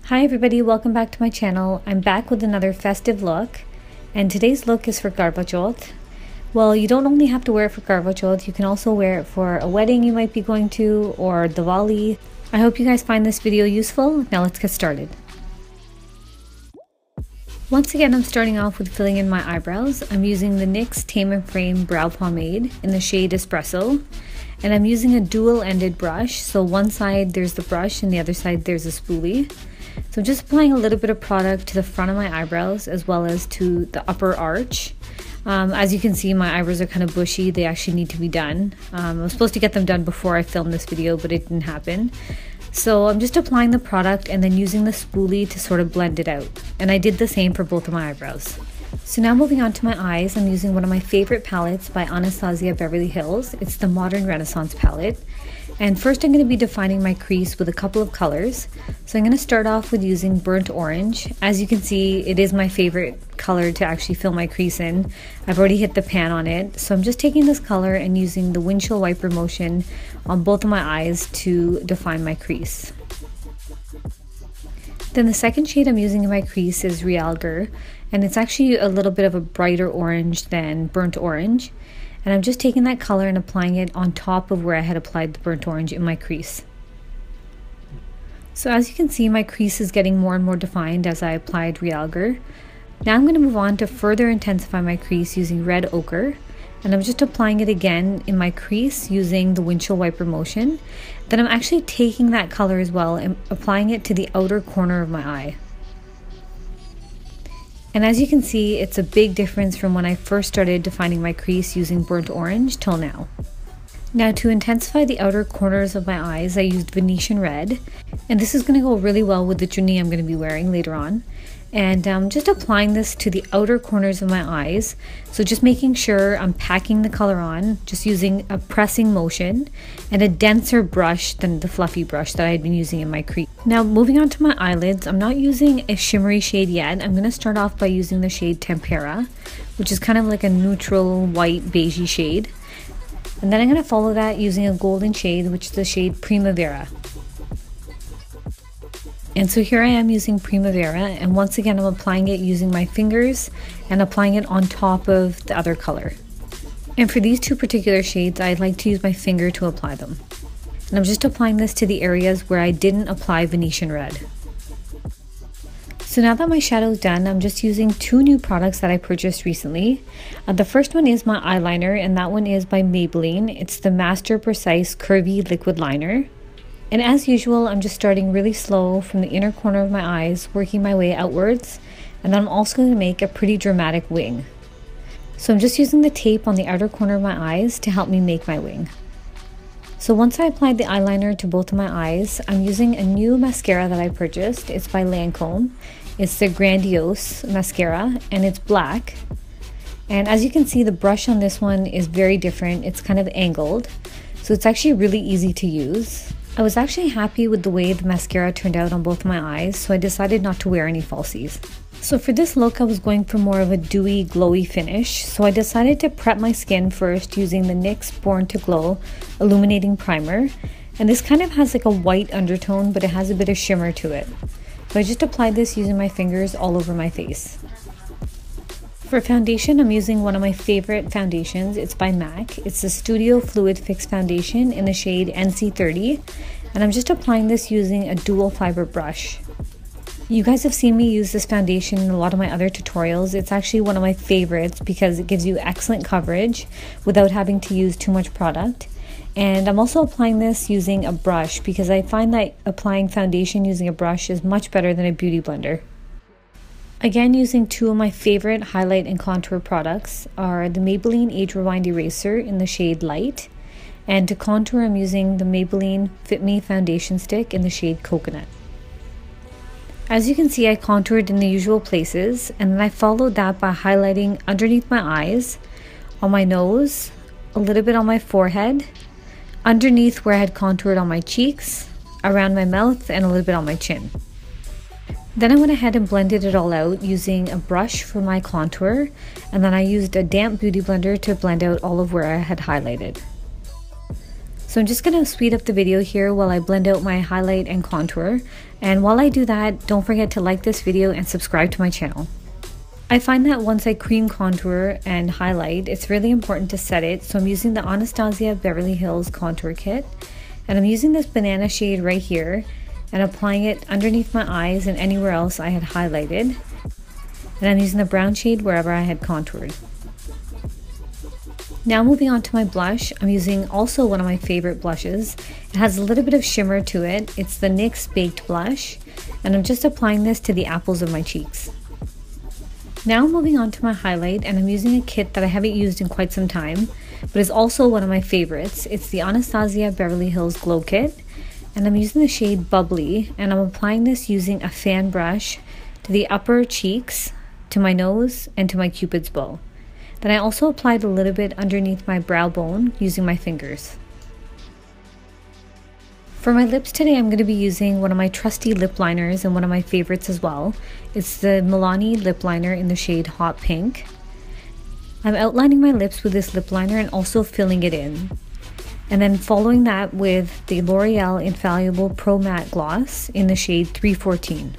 Hi everybody, welcome back to my channel. I'm back with another festive look, and today's look is for Karva Chauth. Well, you don't only have to wear it for Karva Chauth, you can also wear it for a wedding you might be going to or Diwali. I hope you guys find this video useful. Now let's get started. Once again, I'm starting off with filling in my eyebrows. I'm using the NYX Tame and Frame Brow Pomade in the shade Espresso. And I'm using a dual-ended brush, so one side there's the brush and the other side there's a spoolie. So I'm just applying a little bit of product to the front of my eyebrows as well as to the upper arch. As you can see, my eyebrows are kind of bushy. They actually need to be done. I was supposed to get them done before I filmed this video, but it didn't happen. So I'm just applying the product and then using the spoolie to sort of blend it out. And I did the same for both of my eyebrows. So now moving on to my eyes, I'm using one of my favorite palettes by Anastasia Beverly Hills. It's the Modern Renaissance palette. And first I'm going to be defining my crease with a couple of colors. So I'm going to start off with using burnt orange. As you can see, it is my favorite color to actually fill my crease in. I've already hit the pan on it. So I'm just taking this color and using the windshield wiper motion on both of my eyes to define my crease. Then the second shade I'm using in my crease is Realgar, and it's actually a little bit of a brighter orange than burnt orange. And I'm just taking that color and applying it on top of where I had applied the burnt orange in my crease. So as you can see, my crease is getting more and more defined as I applied Realgar. Now I'm going to move on to further intensify my crease using red ochre. And I'm just applying it again in my crease using the windshield wiper motion. Then I'm actually taking that color as well and applying it to the outer corner of my eye. And as you can see, it's a big difference from when I first started defining my crease using burnt orange till now. Now to intensify the outer corners of my eyes, I used Venetian red. And this is going to go really well with the chunni I'm going to be wearing later on. And I'm just applying this to the outer corners of my eyes. So just making sure I'm packing the color on, just using a pressing motion and a denser brush than the fluffy brush that I had been using in my crease. Now moving on to my eyelids, I'm not using a shimmery shade yet. I'm going to start off by using the shade Tempera, which is kind of like a neutral white beigey shade. And then I'm going to follow that using a golden shade, which is the shade Primavera. And so here I am using Primavera, and once again I'm applying it using my fingers and applying it on top of the other color. And for these two particular shades, I'd like to use my finger to apply them. And I'm just applying this to the areas where I didn't apply Venetian red. So now that my shadow is done, I'm just using two new products that I purchased recently. The first one is my eyeliner, and that one is by Maybelline. It's the Master Precise Curvy Liquid Liner. And as usual, I'm just starting really slow from the inner corner of my eyes, working my way outwards. And then I'm also going to make a pretty dramatic wing. So I'm just using the tape on the outer corner of my eyes to help me make my wing. So once I applied the eyeliner to both of my eyes, I'm using a new mascara that I purchased. It's by Lancome. It's the Grandiose mascara, and it's black. And as you can see, the brush on this one is very different. It's kind of angled. So it's actually really easy to use. I was actually happy with the way the mascara turned out on both my eyes, so I decided not to wear any falsies. So for this look, I was going for more of a dewy, glowy finish, so I decided to prep my skin first using the NYX Born to Glow Illuminating Primer. And this kind of has like a white undertone, but it has a bit of shimmer to it. So I just applied this using my fingers all over my face. For foundation, I'm using one of my favorite foundations. It's by MAC. It's the Studio Fluid Fix Foundation in the shade NC30. And I'm just applying this using a dual fiber brush. You guys have seen me use this foundation in a lot of my other tutorials. It's actually one of my favorites because it gives you excellent coverage without having to use too much product. And I'm also applying this using a brush because I find that applying foundation using a brush is much better than a beauty blender. Again, using two of my favorite highlight and contour products are the Maybelline Age Rewind Eraser in the shade Light. And to contour, I'm using the Maybelline Fit Me Foundation Stick in the shade Coconut. As you can see, I contoured in the usual places, and then I followed that by highlighting underneath my eyes, on my nose, a little bit on my forehead, underneath where I had contoured on my cheeks, around my mouth, and a little bit on my chin. Then I went ahead and blended it all out using a brush for my contour, and then I used a damp beauty blender to blend out all of where I had highlighted. So I'm just going to speed up the video here while I blend out my highlight and contour. And while I do that, don't forget to like this video and subscribe to my channel. I find that once I cream contour and highlight, it's really important to set it. So I'm using the Anastasia Beverly Hills Contour Kit. And I'm using this banana shade right here and applying it underneath my eyes and anywhere else I had highlighted. And I'm using the brown shade wherever I had contoured. Now moving on to my blush, I'm using also one of my favorite blushes. It has a little bit of shimmer to it. It's the NYX Baked Blush, and I'm just applying this to the apples of my cheeks. Now moving on to my highlight, and I'm using a kit that I haven't used in quite some time, but is also one of my favorites. It's the Anastasia Beverly Hills Glow Kit, and I'm using the shade Bubbly, and I'm applying this using a fan brush to the upper cheeks, to my nose, and to my cupid's bow. Then I also applied a little bit underneath my brow bone using my fingers. For my lips today, I'm going to be using one of my trusty lip liners and one of my favorites as well. It's the Milani lip liner in the shade Hot Pink. I'm outlining my lips with this lip liner and also filling it in. And then following that with the L'Oreal Infallible Pro Matte Gloss in the shade 314.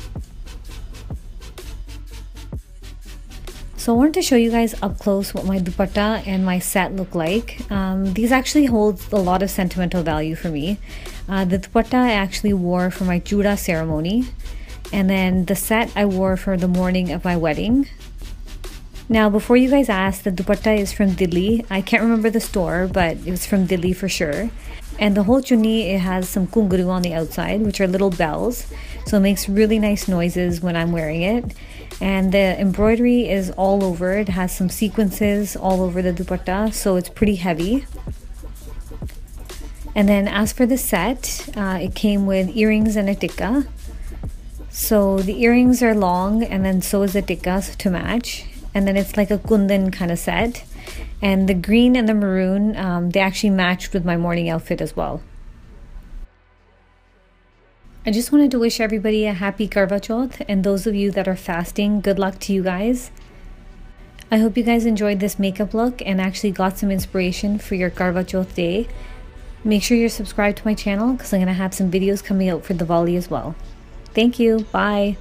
So I wanted to show you guys up close what my dupatta and my set look like. These actually hold a lot of sentimental value for me. The dupatta I actually wore for my juda ceremony, and then the set I wore for the morning of my wedding. Now before you guys ask, the dupatta is from Delhi. I can't remember the store, but it was from Delhi for sure. And the whole chunni, it has some kunguru on the outside, which are little bells. So it makes really nice noises when I'm wearing it. And the embroidery is all over. It has some sequences all over the dupatta, so it's pretty heavy. And then as for the set, it came with earrings and a tikka. So the earrings are long, and then so is the tikka to match. And then it's like a kundan kind of set. And the green and the maroon, they actually matched with my morning outfit as well. I just wanted to wish everybody a happy Karva Chauth, and those of you that are fasting, good luck to you guys. I hope you guys enjoyed this makeup look and actually got some inspiration for your Karva Chauth day. Make sure you're subscribed to my channel because I'm going to have some videos coming out for Diwali as well. Thank you. Bye.